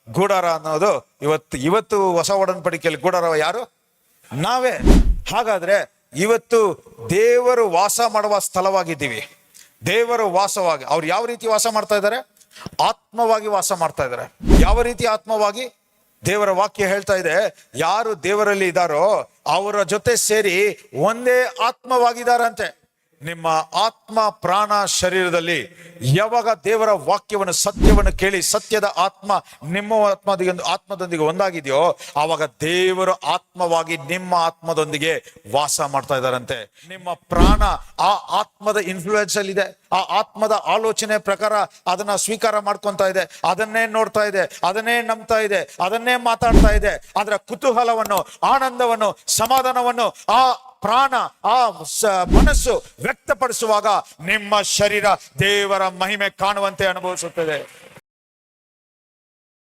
ಗೂಡಾರ ಅನ್ನೋದು ಇವತ್ತು ಹೊಸ ಒಡன்பಡಿಕೆಯಲ್ಲಿ ಗೂಡಾರ ಯಾರು? ನಾವೇ. ಹಾಗಾದ್ರೆ ಇವತ್ತು ದೇವರು ವಾಸ ಮಾಡುವ ಸ್ಥಳವಾಗಿದ್ದೀವಿ. ದೇವರು ವಾಸವಾಗಿ, ಅವ್ರು ಯಾವ ರೀತಿ ವಾಸ ಮಾಡ್ತಾ ಇದ್ದಾರೆ? ಆತ್ಮವಾಗಿ ವಾಸ ಮಾಡ್ತಾ ಇದ್ದಾರೆ. ಯಾವ ರೀತಿ ಆತ್ಮವಾಗಿ? ದೇವರ ವಾಕ್ಯ ಹೇಳ್ತಾ ಇದೆ, ಯಾರು ದೇವರಲ್ಲಿ ಇದ್ದಾರೋ ಅವರ ಜೊತೆ ಸೇರಿ ಒಂದೇ ಆತ್ಮವಾಗಿದ್ದಾರಂತೆ. ನಿಮ್ಮ ಆತ್ಮ ಪ್ರಾಣ ಶರೀರದಲ್ಲಿ ಯಾವಾಗ ದೇವರ ವಾಕ್ಯವನ್ನು ಸತ್ಯವನ್ನು ಕೇಳಿ ಸತ್ಯದ ಆತ್ಮ ನಿಮ್ಮ ಆತ್ಮದೊಂದಿಗೆ ಒಂದಾಗಿದೆಯೋ ಆವಾಗ ದೇವರು ಆತ್ಮವಾಗಿ ನಿಮ್ಮ ಆತ್ಮದೊಂದಿಗೆ ವಾಸ ಮಾಡ್ತಾ ಇದ್ದಾರಂತೆ. ನಿಮ್ಮ ಪ್ರಾಣ ಆ ಆತ್ಮದ ಇನ್ಫ್ಲೂಯೆನ್ಸ್ ಅಲ್ಲಿ ಇದೆ. ಆ ಆತ್ಮದ ಆಲೋಚನೆ ಪ್ರಕಾರ ಅದನ್ನ ಸ್ವೀಕಾರ ಮಾಡ್ಕೊಂತ ಇದೆ, ಅದನ್ನೇ ನೋಡ್ತಾ ಇದೆ, ಅದನ್ನೇ ನಂಬ್ತಾ ಇದೆ, ಅದನ್ನೇ ಮಾತಾಡ್ತಾ ಇದೆ. ಅದರ ಕುತೂಹಲವನ್ನು, ಆನಂದವನ್ನು, ಸಮಾಧಾನವನ್ನು ಆ ಪ್ರಾಣ, ಆ ಮನಸ್ಸು ವ್ಯಕ್ತಪಡಿಸುವಾಗ ನಿಮ್ಮ ಶರೀರ ದೇವರ ಮಹಿಮೆ ಕಾಣುವಂತೆ ಅನುಭವಿಸುತ್ತದೆ.